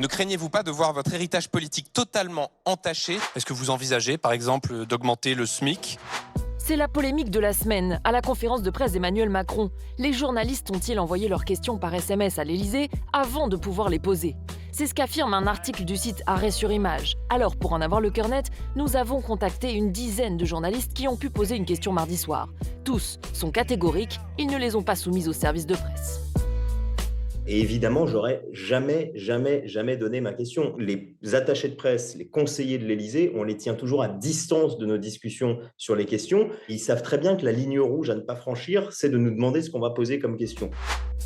Ne craignez-vous pas de voir votre héritage politique totalement entaché? Est-ce que vous envisagez, par exemple, d'augmenter le SMIC ? C'est la polémique de la semaine. À la conférence de presse d'Emmanuel Macron, les journalistes ont-ils envoyé leurs questions par SMS à l'Élysée avant de pouvoir les poser? C'est ce qu'affirme un article du site Arrêt sur Image. Alors, pour en avoir le cœur net, nous avons contacté une dizaine de journalistes qui ont pu poser une question mardi soir. Tous sont catégoriques, ils ne les ont pas soumises au service de presse. Et évidemment, j'aurais jamais donné ma question. Les attachés de presse, les conseillers de l'Élysée, on les tient toujours à distance de nos discussions sur les questions. Ils savent très bien que la ligne rouge à ne pas franchir, c'est de nous demander ce qu'on va poser comme question.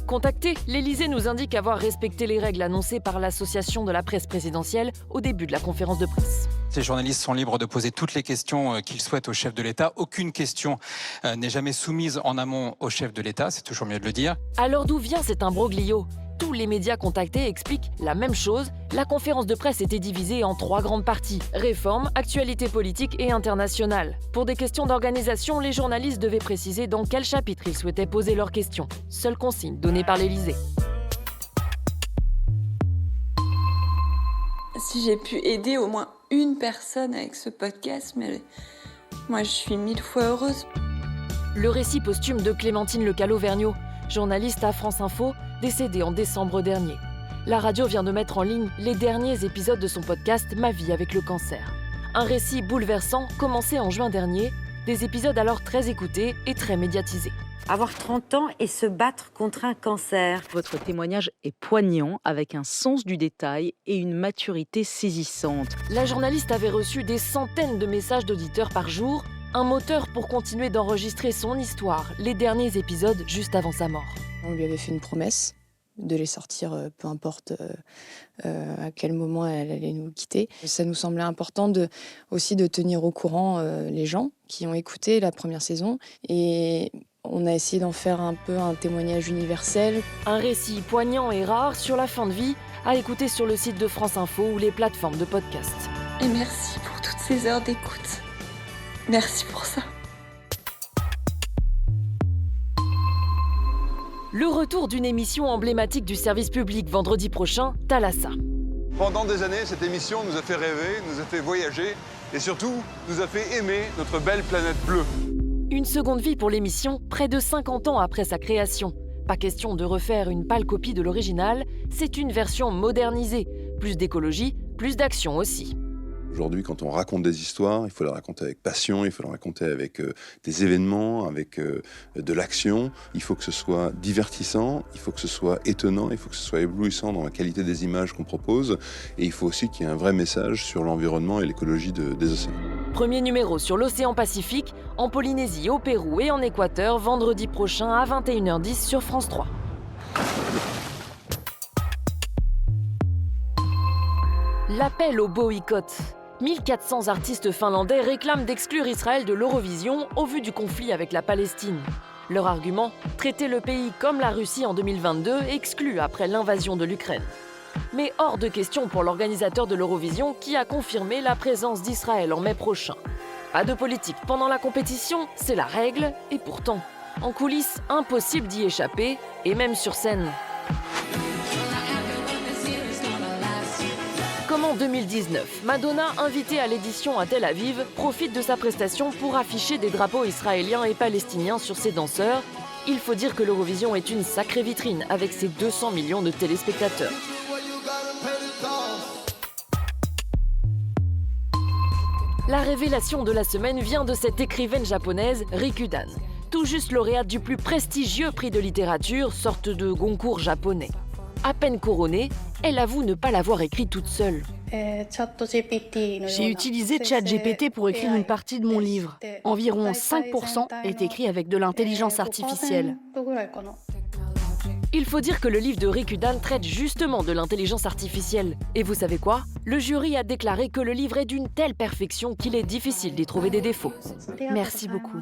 Contacté, l'Élysée nous indique avoir respecté les règles annoncées par l'association de la presse présidentielle au début de la conférence de presse. Les journalistes sont libres de poser toutes les questions qu'ils souhaitent au chef de l'État. Aucune question n'est jamais soumise en amont au chef de l'État, c'est toujours mieux de le dire. Alors d'où vient cet imbroglio? Tous les médias contactés expliquent la même chose. La conférence de presse était divisée en 3 grandes parties: réforme, actualité politique et internationale. Pour des questions d'organisation, les journalistes devaient préciser dans quel chapitre ils souhaitaient poser leurs questions. Seule consigne donnée par l'Élysée. Si j'ai pu aider au moins une personne avec ce podcast, mais moi je suis 1000 fois heureuse. Le récit posthume de Clémentine Lecalot-Vergnaud, journaliste à France Info, décédée en décembre dernier. La radio vient de mettre en ligne les derniers épisodes de son podcast « Ma vie avec le cancer ». Un récit bouleversant commencé en juin dernier, des épisodes alors très écoutés et très médiatisés. Avoir 30 ans et se battre contre un cancer. Votre témoignage est poignant, avec un sens du détail et une maturité saisissante. La journaliste avait reçu des centaines de messages d'auditeurs par jour, un moteur pour continuer d'enregistrer son histoire, les derniers épisodes juste avant sa mort. On lui avait fait une promesse de les sortir, peu importe à quel moment elle allait nous quitter. Ça nous semblait important aussi de tenir au courant les gens qui ont écouté la première saison. Et on a essayé d'en faire un peu un témoignage universel. Un récit poignant et rare sur la fin de vie, à écouter sur le site de France Info ou les plateformes de podcast. Et merci pour toutes ces heures d'écoute. Merci pour ça. Le retour d'une émission emblématique du service public vendredi prochain, Thalassa. Pendant des années, cette émission nous a fait rêver, nous a fait voyager et surtout nous a fait aimer notre belle planète bleue. Une seconde vie pour l'émission, près de 50 ans après sa création. Pas question de refaire une pâle copie de l'original, c'est une version modernisée. Plus d'écologie, plus d'action aussi. Aujourd'hui, quand on raconte des histoires, il faut les raconter avec passion, il faut les raconter avec des événements, avec de l'action. Il faut que ce soit divertissant, il faut que ce soit étonnant, il faut que ce soit éblouissant dans la qualité des images qu'on propose. Et il faut aussi qu'il y ait un vrai message sur l'environnement et l'écologie des océans. Premier numéro sur l'océan Pacifique, en Polynésie, au Pérou et en Équateur, vendredi prochain à 21h10 sur France 3. L'appel au boycott. 1400 artistes finlandais réclament d'exclure Israël de l'Eurovision au vu du conflit avec la Palestine. Leur argument, traiter le pays comme la Russie en 2022, exclu après l'invasion de l'Ukraine. Mais hors de question pour l'organisateur de l'Eurovision qui a confirmé la présence d'Israël en mai prochain. Pas de politique pendant la compétition, c'est la règle, et pourtant, en coulisses, impossible d'y échapper, et même sur scène. Comme en 2019, Madonna, invitée à l'édition à Tel Aviv, profite de sa prestation pour afficher des drapeaux israéliens et palestiniens sur ses danseurs. Il faut dire que l'Eurovision est une sacrée vitrine avec ses 200 millions de téléspectateurs. La révélation de la semaine vient de cette écrivaine japonaise, Rikudan, tout juste lauréate du plus prestigieux prix de littérature, sorte de Goncourt japonais. À peine couronnée, elle avoue ne pas l'avoir écrit toute seule. J'ai utilisé ChatGPT pour écrire une partie de mon livre. Environ 5% est écrit avec de l'intelligence artificielle. Il faut dire que le livre de Rikudan traite justement de l'intelligence artificielle. Et vous savez quoi? Le jury a déclaré que le livre est d'une telle perfection qu'il est difficile d'y trouver des défauts. Merci beaucoup.